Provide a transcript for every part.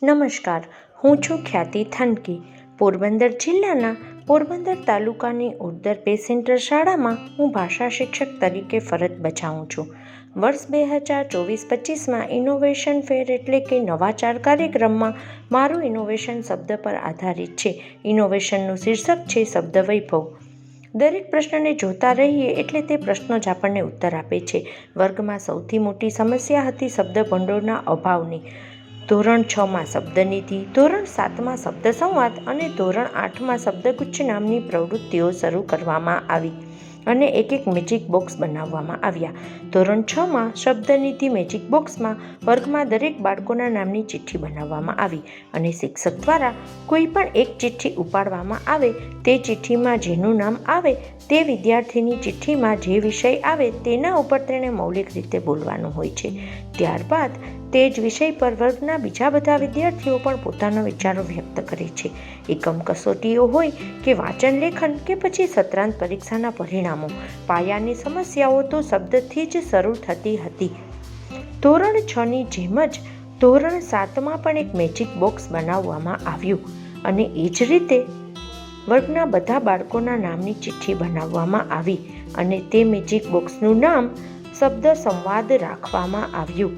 નમસ્કાર, હું છું ખ્યાતિ થાનકી. પોરબંદર જિલ્લાના પોરબંદર તાલુકાની ઉર્દર પે સેન્ટર શાળામાં હું ભાષા શિક્ષક તરીકે ફરજ બજાવું છું. વર્ષ 2024-25માં ઇનોવેશન ફેર એટલે કે નવાચાર કાર્યક્રમમાં મારું ઇનોવેશન શબ્દ પર આધારિત છે. ઇનોવેશનનું શીર્ષક છે શબ્દ વૈભવ. દરેક પ્રશ્નને જોતા રહીએ એટલે તે પ્રશ્નો જ આપણને ઉત્તર આપે છે. વર્ગમાં સૌથી મોટી સમસ્યા હતી શબ્દ ભંડોળના અભાવની. ધોરણ 6માં શબ્દનિધિ, ધોરણ 7માં શબ્દ સંવાદ અને ધોરણ 8માં શબ્દગુચ્છ નામની પ્રવૃત્તિઓ શરૂ કરવામાં આવી અને એક મેજિક બોક્સ બનાવવામાં આવ્યા. ધોરણ 6માં શબ્દનિધિ મેજિક બોક્સમાં વર્ગમાં દરેક બાળકોના નામની ચિઠ્ઠી બનાવવામાં આવી અને શિક્ષક દ્વારા કોઈ પણ એક ચિઠ્ઠી ઉપાડવામાં આવે. તે ચિઠ્ઠીમાં જેનું નામ આવે તે વિદ્યાર્થીની ચિઠ્ઠીમાં જે વિષય આવે તેના ઉપર તેણે મૌલિક રીતે બોલવાનું હોય છે. ત્યારબાદ તે જ વિષય પર વર્ગના બીજા બધા વિદ્યાર્થીઓ પણ પોતાના વિચારો વ્યક્ત કરે છે. એકમ કસોટીઓ હોય કે વાંચન લેખન કે પછી સત્રાંત પરીક્ષાના પરિણામો, પાયાની સમસ્યાઓ તો શબ્દથી જ શરૂ થતી હતી. ધોરણ 6ની જેમ જ ધોરણ 7માં પણ એક મેજિક બોક્સ બનાવવામાં આવ્યું અને એ જ રીતે વર્ગના બધા બાળકોના નામની ચિઠ્ઠી બનાવવામાં આવી અને તે મેજિક બોક્સનું નામ શબ્દ સંવાદ રાખવામાં આવ્યું.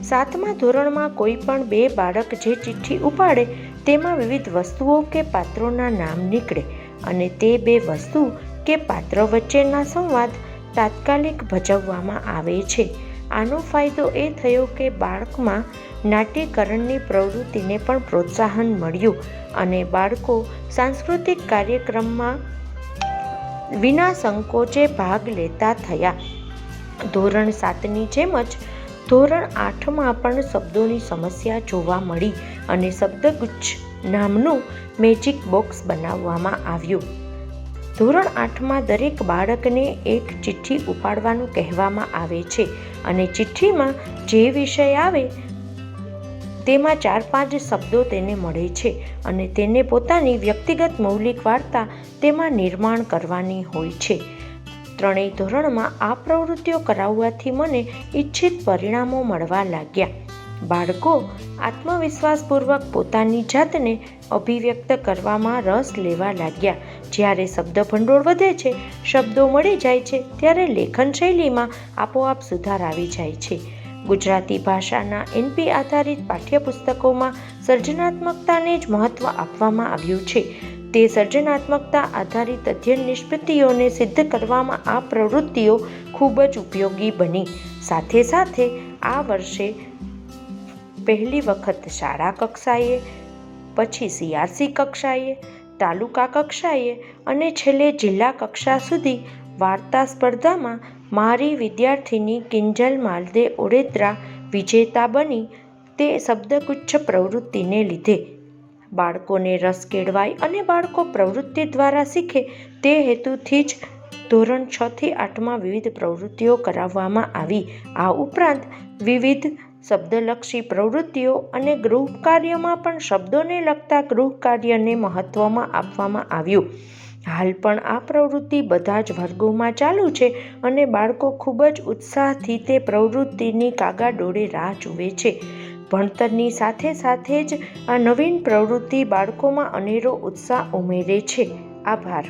7મા ધોરણમાં કોઈ પણ બે બાળક જે ચિઠ્ઠી ઉપાડે તેમાં વિવિધ વસ્તુઓ કે પાત્રોના નામ નીકળે અને તે બે વસ્તુ કે પાત્ર વચ્ચેના સંવાદ તાત્કાલિક ભજવવામાં આવે છે. આનો ફાયદો એ થયો કે બાળકમાં નાટ્યકરણની પ્રવૃત્તિને પણ પ્રોત્સાહન મળ્યું અને બાળકો સાંસ્કૃતિક કાર્યક્રમમાં વિના સંકોચે ભાગ લેતા થયા. ધોરણ 7ની જેમ જ ધોરણ 8માં પણ શબ્દોની સમસ્યા જોવા મળી અને શબ્દગુચ્છ નામનું મેજિક બોક્સ બનાવવામાં આવ્યું. ધોરણ 8માં દરેક બાળકને એક ચિઠ્ઠી ઉપાડવાનું કહેવામાં આવે છે અને ચિઠ્ઠીમાં જે વિષય આવે તેમાં 4-5 શબ્દો તેને મળે છે અને તેને પોતાની વ્યક્તિગત મૌલિક વાર્તા તેમાં નિર્માણ કરવાની હોય છે. ત્રણેય ધોરણમાં આ પ્રવૃત્તિઓ કરાવવાથી મને ઈચ્છિત પરિણામો મળવા લાગ્યા. બાળકો આત્મવિશ્વાસપૂર્વક પોતાની જાતને અભિવ્યક્ત કરવામાં રસ લેવા લાગ્યા. જ્યારે શબ્દ ભંડોળ વધે છે, શબ્દો મળી જાય છે, ત્યારે લેખન શૈલીમાં આપોઆપ સુધાર આવી જાય છે. ગુજરાતી ભાષાના NP આધારિત પાઠ્યપુસ્તકોમાં સર્જનાત્મકતાને જ મહત્વ આપવામાં આવ્યું છે. તે સર્જનાત્મકતા આધારિત અધ્યયન નિષ્પત્તિઓને સિદ્ધ કરવામાં આ પ્રવૃત્તિઓ ખૂબ જ ઉપયોગી બની. સાથે સાથે આ વર્ષે પહેલી વખત શાળા કક્ષાએ, પછી CRC કક્ષાએ, તાલુકા કક્ષાએ અને છેલ્લે જિલ્લા કક્ષા સુધી વાર્તા સ્પર્ધામાં મારી વિદ્યાર્થીની કિંજલ માલદે ઓડેદરા વિજેતા બની. તે શબ્દગુચ્છ પ્રવૃત્તિને લીધે બાળકોને રસ કેળવાય અને બાળકો પ્રવૃત્તિ દ્વારા શીખે તે હેતુથી જ ધોરણ 6થી 8માં વિવિધ પ્રવૃત્તિઓ કરાવવામાં આવી. આ ઉપરાંત વિવિધ શબ્દલક્ષી પ્રવૃત્તિઓ અને ગૃહકાર્યમાં પણ શબ્દોને લગતા ગૃહકાર્યને મહત્વમાં આપવામાં આવ્યું. હાલ પણ આ પ્રવૃત્તિ બધા જ વર્ગોમાં ચાલુ છે અને બાળકો ખૂબ જ ઉત્સાહથી તે પ્રવૃત્તિની કાગાડોળે રાહ જુએ છે. ભણતરની સાથે સાથે જ આ નવીન પ્રવૃત્તિ બાળકોમાં અનેરો ઉત્સાહ ઉમેરે છે. આભાર.